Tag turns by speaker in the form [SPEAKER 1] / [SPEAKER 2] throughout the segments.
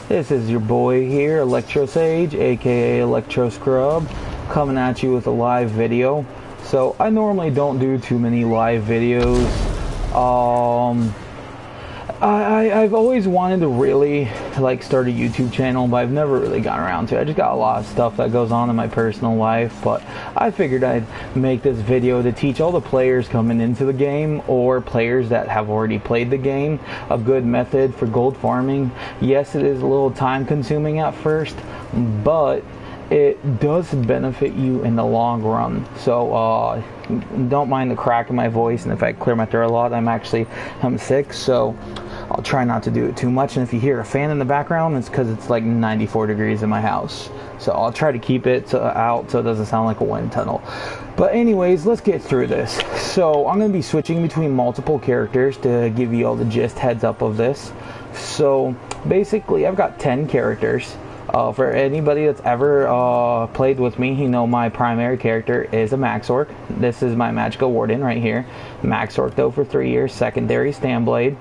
[SPEAKER 1] This is your boy here, Electro Sage, aka Electro Scrub, coming at you with a live video. So I normally don't do too many live videos. I've always wanted to really start a YouTube channel, but I've never really gotten around to it. I just got a lot of stuff that goes on in my personal life, but I figured I'd make this video to teach all the players coming into the game, or players that have already played the game, a good method for gold farming. Yes, it is a little time consuming at first, but it does benefit you in the long run. So don't mind the crack in my voice, and if I clear my throat a lot, I'm sick, so I'll try not to do it too much. And if you hear a fan in the background, it's because it's like 94 degrees in my house, so I'll try to keep it out so it doesn't sound like a wind tunnel. But anyways, let's get through this. So I'm going to be switching between multiple characters to give you all the gist, heads up of this. So basically I've got 10 characters. For anybody that's ever played with me, you know my primary character is a Max Orc. This is my Magical Warden right here. Max Orc though for 3 years, secondary Standblade.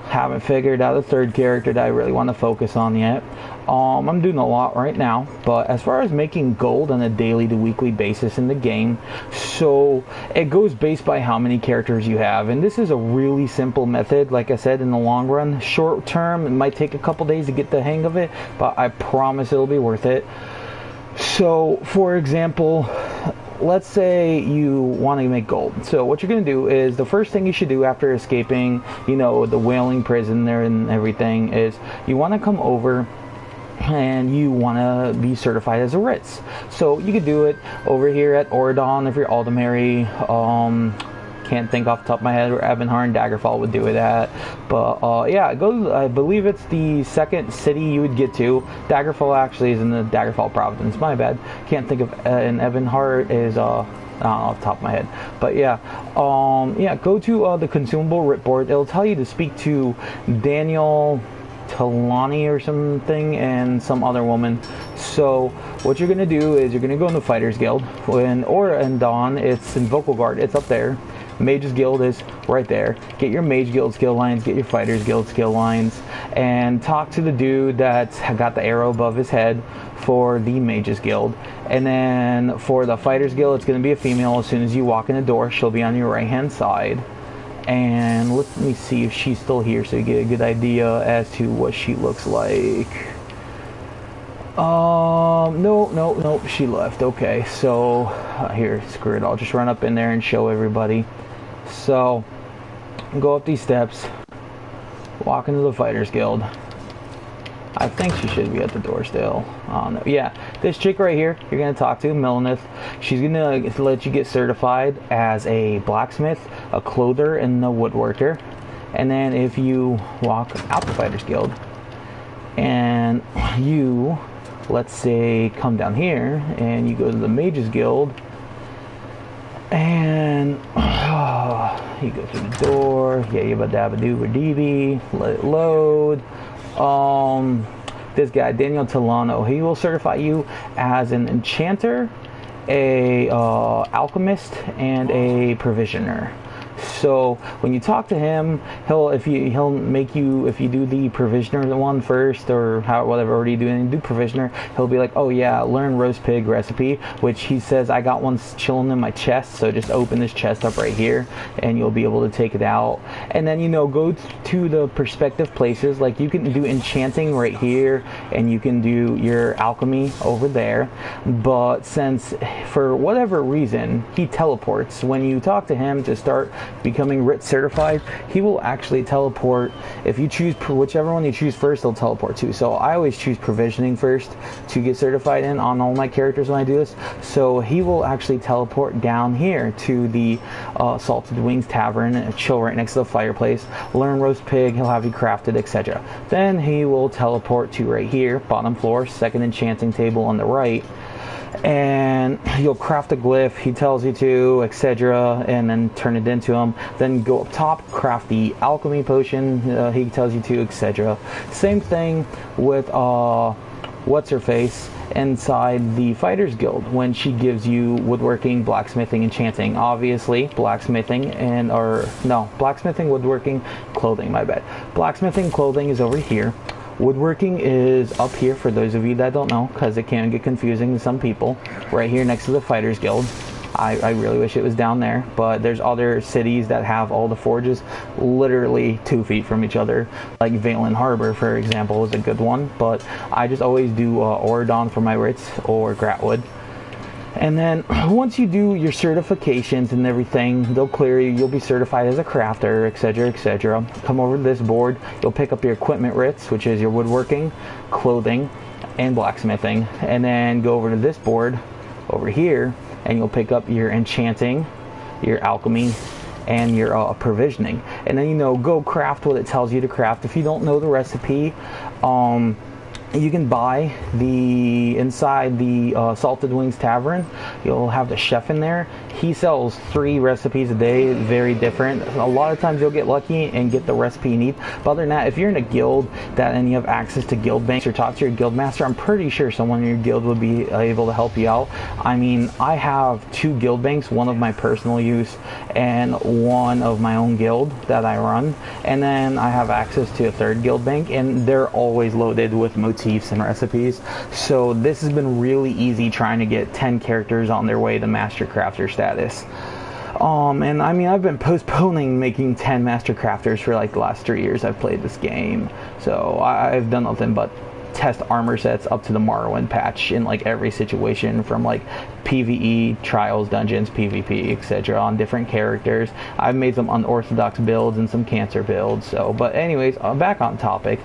[SPEAKER 1] Haven't figured out a third character that I really want to focus on yet. I'm doing a lot right now, but as far as making gold on a daily to weekly basis in the game, so it goes based by how many characters you have, and this is a really simple method. Like I said, in the long run, short term, it might take a couple days to get the hang of it, but I promise it'll be worth it. So for example, let's say you want to make gold. So what you're going to do is, the first thing you should do after escaping, you know, the whaling prison there and everything, is you want to come over and you want to be certified as a Ritz. So you could do it over here at Oradon if you're Aldemary. Can't think off the top of my head where Ebonheart and Daggerfall would do it at, but yeah, go. I believe it's the second city you would get to. Daggerfall actually is in the Daggerfall province. My bad. Can't think of. And Ebonheart is I don't know off the top of my head, but yeah, yeah. Go to the consumable writ board. It'll tell you to speak to Daniel Talani or something and some other woman. So what you're gonna do is you're gonna go in the Fighters Guild. In Oradon, it's in Vocal Guard. It's up there. Mages Guild is right there. Get your Mage Guild skill lines, get your Fighters Guild skill lines, and talk to the dude that's got the arrow above his head for the Mages Guild. And then for the Fighters Guild, it's going to be a female. As soon as you walk in the door, she'll be on your right hand side. And let me see if she's still here so you get a good idea as to what she looks like. No, she left. Okay, so here, screw it. I'll just run up in there and show everybody. So go up these steps, walk into the Fighters Guild. I think she should be at the door still. No. Yeah, this chick right here, you're gonna talk to, Melnith. She's gonna let you get certified as a blacksmith, a clother, and a woodworker. And then if you walk out the Fighters Guild and you, let's say, come down here and you go to the Mages Guild, and you go through the door, yeah, yabba dabba dooba dee, let it load. This guy, Daniel Talano, he will certify you as an enchanter, a alchemist, and a provisioner. So when you talk to him, he'll make you, if you do the provisioner one first, or whatever order you do, and you do provisioner, he'll be like, oh yeah, learn roast pig recipe, which he says I got one chilling in my chest, so just open this chest up right here and you'll be able to take it out. And then, you know, go to the perspective places, like you can do enchanting right here and you can do your alchemy over there. But since for whatever reason he teleports, when you talk to him to start becoming Rit certified, he will actually teleport. If you choose whichever one you choose first, they'll teleport too. So I always choose provisioning first to get certified in on all my characters when I do this. So he will actually teleport down here to the Salted Wings Tavern and chill right next to the fireplace, learn roast pig, he'll have you crafted, etc. Then he will teleport to right here, bottom floor, second enchanting table on the right, and you'll craft a glyph he tells you to, etc., and then turn it into him. Then go up top, craft the alchemy potion he tells you to, etc. Same thing with what's her face inside the Fighters Guild when she gives you woodworking, blacksmithing, enchanting. Obviously blacksmithing blacksmithing, woodworking, clothing, my bad. Blacksmithing, clothing is over here. Woodworking is up here for those of you that don't know, because it can get confusing to some people. Right here next to the Fighters Guild. I really wish it was down there, but there's other cities that have all the forges literally 2 feet from each other. Like Valen Harbor, for example, is a good one, but I just always do Oradon for my writs or Gratwood. And then once you do your certifications and everything, they'll clear you. You'll be certified as a crafter, etc., etc. Come over to this board. You'll pick up your equipment writs, which is your woodworking, clothing, and blacksmithing. And then go over to this board over here, and you'll pick up your enchanting, your alchemy, and your provisioning. And then, go craft what it tells you to craft. If you don't know the recipe, you can buy inside the Salted Wings Tavern. You'll have the chef in there. He sells 3 recipes a day, very different. A lot of times you'll get lucky and get the recipe you need. But other than that, if you're in a guild and you have access to guild banks or talk to your guild master, I'm pretty sure someone in your guild would be able to help you out. I mean, I have 2 guild banks, one of my personal use and one of my own guild that I run. And then I have access to a 3rd guild bank, and they're always loaded with motifs and recipes. So this has been really easy trying to get 10 characters on their way to Master Crafter status. And I mean, I've been postponing making 10 Master Crafters for like the last 3 years I've played this game. So I've done nothing but test armor sets up to the Morrowind patch in like every situation, from like PvE, trials, dungeons, PvP, etc. on different characters. I've made some unorthodox builds and some cancer builds. So, but anyways, back on topic.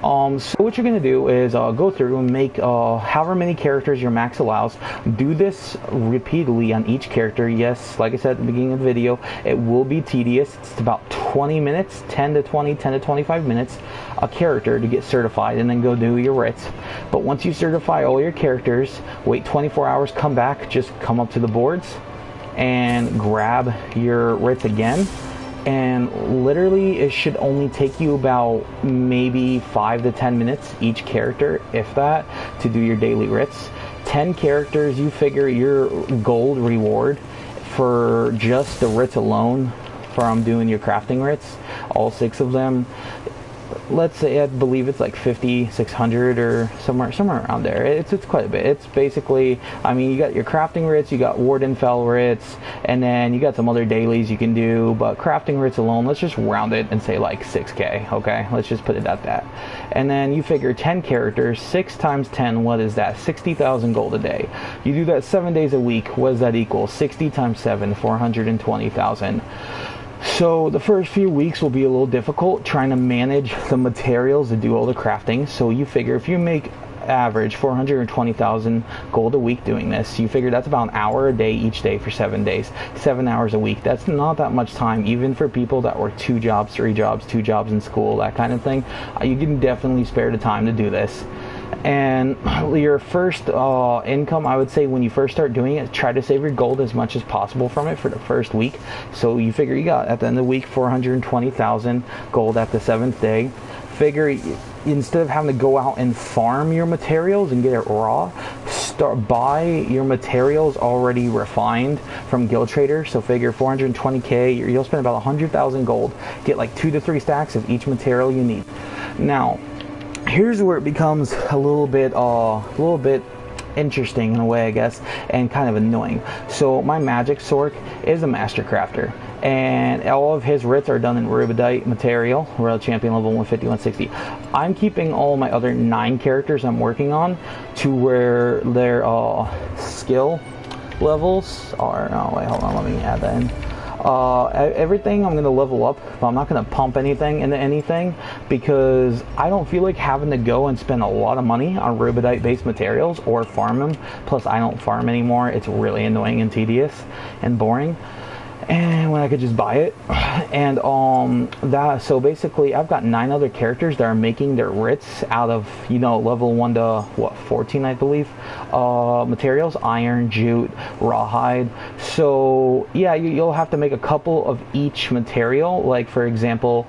[SPEAKER 1] So what you're gonna do is go through and make however many characters your max allows. Do this repeatedly on each character. Yes, like I said at the beginning of the video, it will be tedious. It's about 20 minutes, 10 to 25 minutes a character to get certified, and then go do your writs. But once you certify all your characters, wait 24 hours, come back, just come up to the boards and grab your writs again, and literally it should only take you about maybe 5 to 10 minutes each character, if that, to do your daily writs. 10 characters, you figure your gold reward for just the writs alone from doing your crafting writs, all 6 of them, let's say, I believe it's like 5,600 or somewhere around there. It's quite a bit. It's basically, I mean, you got your crafting writs, you got Wardenfell writs, and then you got some other dailies you can do, but crafting writs alone, let's just round it and say like 6k, okay? Let's just put it at that. And then you figure 10 characters, 6 times 10, what is that? 60,000 gold a day. You do that 7 days a week, what does that equal? 60 times 7, 420,000. So the first few weeks will be a little difficult trying to manage the materials to do all the crafting. So you figure if you make average 420,000 gold a week doing this, you figure that's about an hour a day each day for 7 days, 7 hours a week. That's not that much time, even for people that work 2 jobs, 3 jobs, 2 jobs in school, that kind of thing. You can definitely spare the time to do this. And your first income, I would say when you first start doing it, try to save your gold as much as possible from it for the first week. So you figure you got, at the end of the week, 420,000 gold at the 7th day. Figure instead of having to go out and farm your materials and get it raw, buy your materials already refined from Guild Trader. So figure 420k, you'll spend about 100,000 gold, get like 2 to 3 stacks of each material you need. Now, here's where it becomes a little bit interesting in a way, I guess, and kind of annoying. So my magic sorc is a master crafter, and all of his writs are done in rubidite material, Royal Champion level 150, 160. I'm keeping all my other 9 characters I'm working on to where their skill levels are, oh wait, hold on, let me add that in. Everything I'm going to level up, but I'm not going to pump anything into anything, because I don't feel like having to go and spend a lot of money on rubidite based materials or farm them. Plus I don't farm anymore. It's really annoying and tedious and boring, and when I could just buy it. And so basically I've got 9 other characters that are making their writs out of, level 1 to 14, I believe, materials: iron, jute, rawhide. So yeah, you'll have to make a couple of each material. Like for example,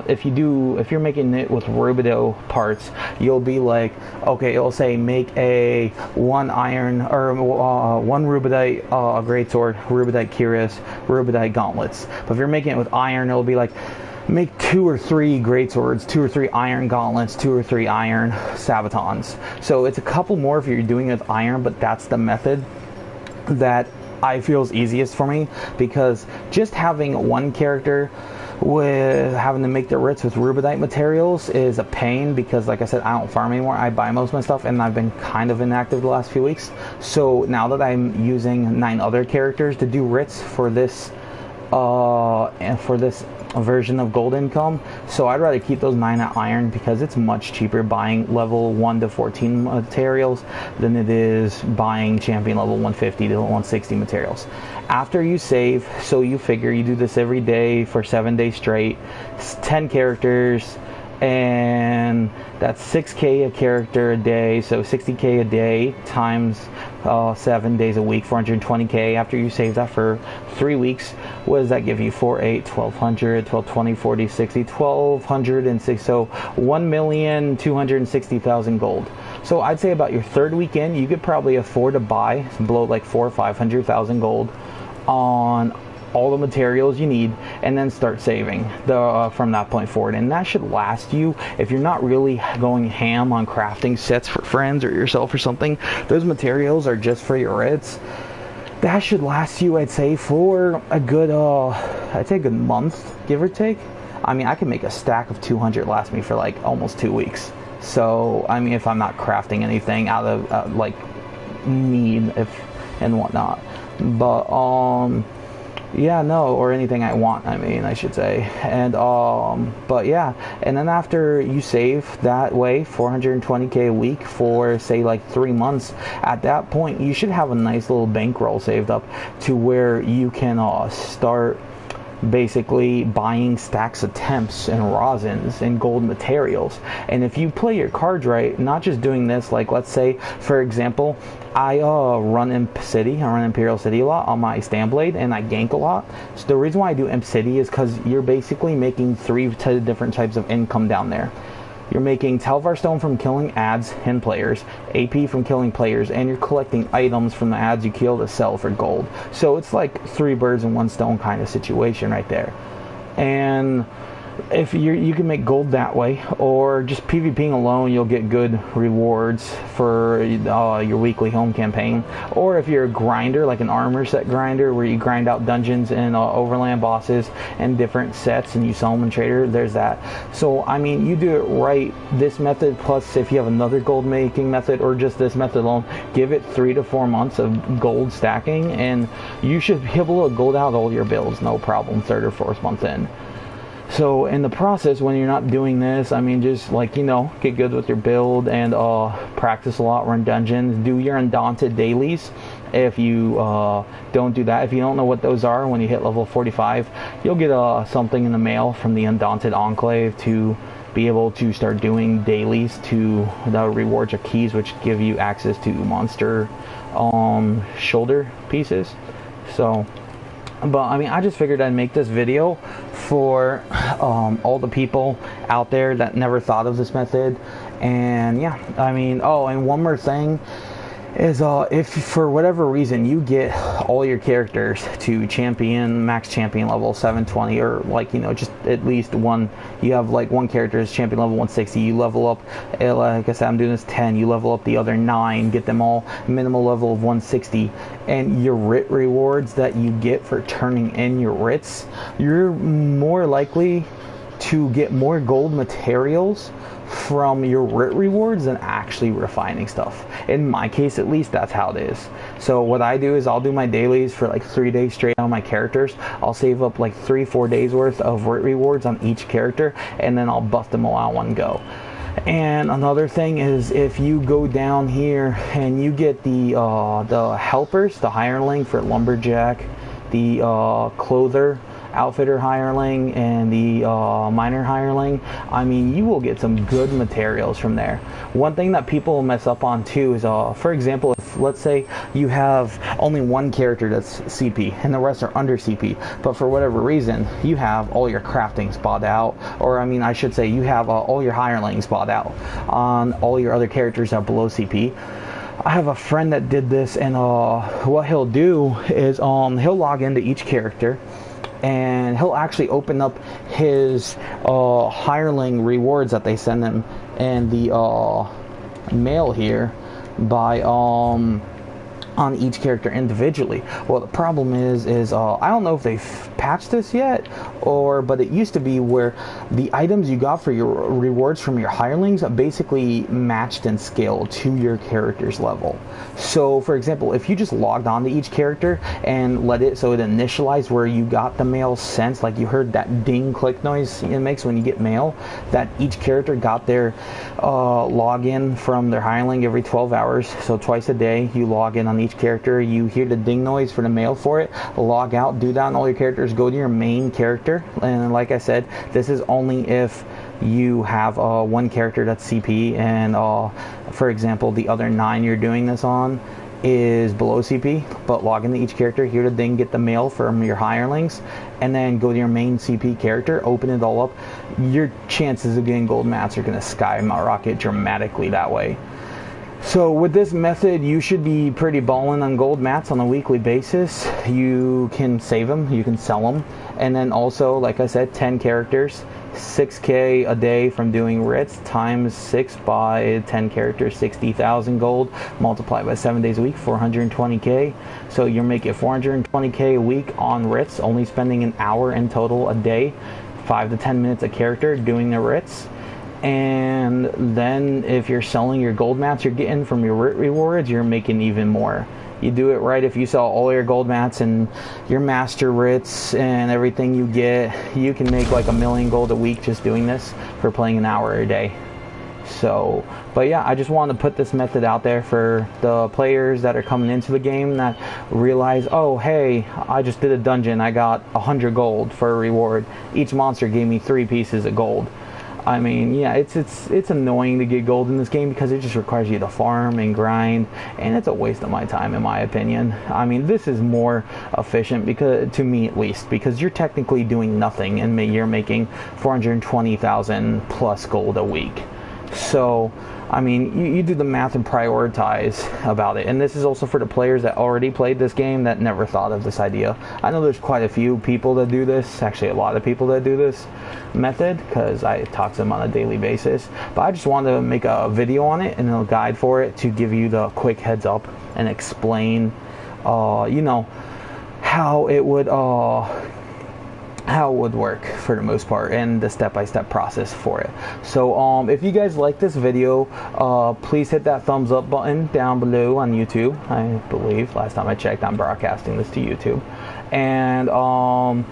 [SPEAKER 1] if you're making it with rubido parts, you'll be like, okay, it'll say make a 1 iron or 1 rubidite greatsword, rubidite cuirass, rubidite gauntlets. But if you're making it with iron, it'll be like make 2 or 3 great swords, 2 or 3 iron gauntlets, 2 or 3 iron sabatons. So it's a couple more if you're doing it with iron, but that's the method that I feel is easiest for me, because just having one character with having to make the writs with rubidite materials is a pain, because like I said, I don't farm anymore. I buy most of my stuff, and I've been kind of inactive the last few weeks. So now that I'm using 9 other characters to do writs for this version of gold income, so I'd rather keep those 9 at iron, because it's much cheaper buying level 1 to 14 materials than it is buying champion level 150 to 160 materials. After you save, so you figure you do this every day for 7 days straight, 10 characters, and that's 6k a character a day, so 60k a day times 7 days a week, 420k. After you save that for 3 weeks, what does that give you? 4, 8, 1200, 1220, 40, 60, 1206, so 1,260,000 gold. So I'd say about your 3rd weekend, you could probably afford to buy below like 400,000 or 500,000 gold on all the materials you need, and then start saving from that point forward. And that should last you, if you're not really going ham on crafting sets for friends or yourself or something, those materials are just for your writs. That should last you, I'd say, for a good I'd say a good month, give or take. I mean, I can make a stack of 200 last me for like almost 2 weeks. So I mean, if I'm not crafting anything out of like need and whatnot, but yeah, no, or anything I want, I mean, I should say. And but yeah, and then after you save that way 420k a week for say like 3 months, at that point you should have a nice little bankroll saved up to where you can start basically buying stacks of temps and rosins and gold materials. And if you play your cards right, not just doing this, like let's say for example, I run Imp City, I run Imperial City a lot on my stand blade, and I gank a lot. So the reason why I do Imp City is because you're basically making 3 different types of income down there. You're making Talvar Stone from killing ads and players, AP from killing players, and you're collecting items from the ads you kill to sell for gold. So it's like 3 birds in 1 stone kind of situation right there. And if you can make gold that way, or just PvPing alone, you'll get good rewards for your weekly home campaign. Or if you're a grinder, like an armor set grinder, where you grind out dungeons and overland bosses and different sets, and you sell them in trader, there's that. So I mean, you do it right, this method, plus if you have another gold making method, or just this method alone, give it 3 to 4 months of gold stacking, and you should be able to gold out all your builds, no problem, 3rd or 4th month in. So in the process, when you're not doing this, I mean, just like, you know, get good with your build and practice a lot, run dungeons, do your undaunted dailies. If you don't do that, if you don't know what those are, when you hit level 45, you'll get something in the mail from the Undaunted Enclave to be able to start doing dailies to the rewards or keys, which give you access to monster shoulder pieces. So, but I mean, I just figured I'd make this video for all the people out there that never thought of this method. And yeah, I mean, oh, and one more thing is if for whatever reason you get all your characters to max champion level 720, or like, you know, just at least one, you have like one character is champion level 160, you level up, like I said, I'm doing this 10, you level up the other 9, get them all minimal level of 160, and your writ rewards that you get for turning in your writs, you're more likely to get more gold materials from your writ rewards than actually refining stuff. In my case, at least, that's how it is. So what I do is I'll do my dailies for like 3 days straight on my characters. I'll save up like 3-4 days worth of writ rewards on each character, and then I'll bust them all out one go. And another thing is, if you go down here and you get the helpers, the hireling for lumberjack, the clother, outfitter hireling, and the miner hireling, I mean, you will get some good materials from there. One thing that people mess up on too is, for example, if let's say you have only one character that's CP and the rest are under CP, but for whatever reason you have all your crafting spot out, or I mean, I should say you have all your hirelings spot out on all your other characters that are below CP. I have a friend that did this, and what he'll do is he'll log into each character, and he'll actually open up his hireling rewards that they send him in the mail here by on each character individually. Well, the problem is I don't know if they've patched this yet, but it used to be where the items you got for your rewards from your hirelings basically matched and scaled to your character's level. So, for example, if you just logged on to each character and let it so it initialized where you got the mail sent, like you heard that ding click noise it makes when you get mail, that each character got their login from their hireling every 12 hours, so twice a day you log in on each character, you hear the ding noise for the mail for it, log out, do that on all your characters, go to your main character, and like I said, this is only if you have one character that's CP and for example the other 9 you're doing this on is below CP, but log into each character, hear the ding, get the mail from your hirelings, and then go to your main CP character, open it all up. Your chances of getting gold mats are going to skyrocket dramatically that way. So with this method, you should be pretty balling on gold mats on a weekly basis. You can save them, you can sell them, and then also, like I said, 10 characters, 6k a day from doing writs, times 6 by 10 characters, 60,000 gold, multiplied by 7 days a week, 420k. So you're making 420k a week on writs, only spending an hour in total a day, 5 to 10 minutes a character doing the writs. And then if you're selling your gold mats you're getting from your rewards, you're making even more. You do it right, if you sell all your gold mats and your master writs and everything you get, you can make like $1 million gold a week just doing this for playing an hour a day. So, but yeah, I just wanted to put this method out there for the players that are coming into the game that realize, oh hey, I just did a dungeon, I got 100 gold for a reward, each monster gave me 3 pieces of gold. I mean, yeah, it's annoying to get gold in this game because it just requires you to farm and grind, and it's a waste of my time in my opinion. I mean, this is more efficient, because to me at least, because you're technically doing nothing and you're making 420,000 plus gold a week. So I mean, you do the math and prioritize about it. And this is also for the players that already played this game that never thought of this idea. I know there's quite a few people that do this, actually a lot of people that do this method, because I talk to them on a daily basis. But I just wanted to make a video on it and a guide for it to give you the quick heads up and explain, you know, how it would work for the most part, and the step-by-step process for it. So if you guys like this video, please hit that thumbs up button down below on YouTube. I believe last time I checked I'm broadcasting this to YouTube. And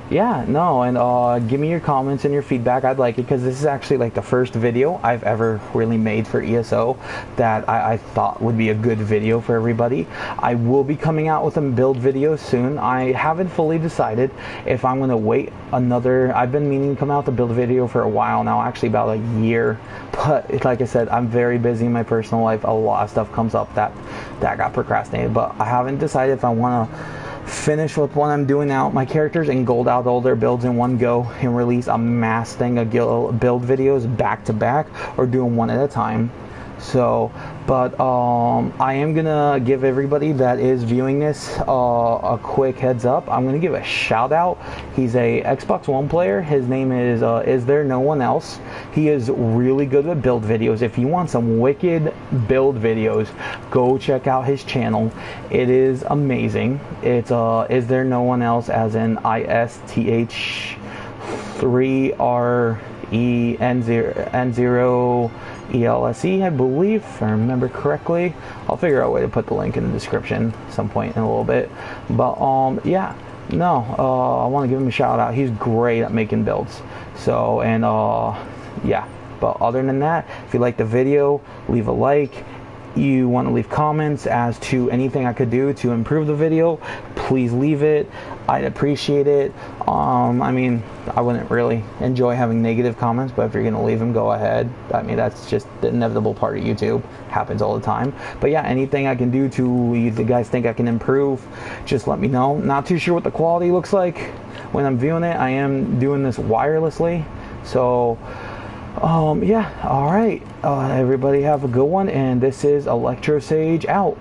[SPEAKER 1] yeah, no, and give me your comments and your feedback. I'd like it, because this is actually like the first video I've ever really made for ESO that I thought would be a good video for everybody. I will be coming out with some build videos soon. I haven't fully decided if I'm going to wait another, I've been meaning to come out with a build video for a while now, actually about a year, but like I said, I'm very busy in my personal life. A lot of stuff comes up that got procrastinated, but I haven't decided if I want to finish with what I'm doing now, my characters, and gold out all their builds in one go and release a mass thing of build videos back to back, or do them one at a time. So, but I am gonna give everybody that is viewing this a quick heads up. I'm gonna give a shout out. He's a Xbox One player. His name is There No One Else. He is really good with build videos. If you want some wicked build videos, go check out his channel. It is amazing. It's Is There No One Else, as in ISTH3REN0 ELSE, I believe, if I remember correctly. I'll figure out a way to put the link in the description at some point in a little bit. But yeah, no, I want to give him a shout out. He's great at making builds. So, and yeah, but other than that, if you like the video, leave a like. You want to leave comments as to anything I could do to improve the video, please leave it. I'd appreciate it. I mean, I wouldn't really enjoy having negative comments, but if you're gonna leave them, go ahead. I mean, that's just the inevitable part of YouTube. Happens all the time. But yeah, anything I can do to, you guys think I can improve, just let me know. Not too sure what the quality looks like when I'm viewing it. I am doing this wirelessly, so yeah, all right, everybody have a good one, and this is Electro Sage out.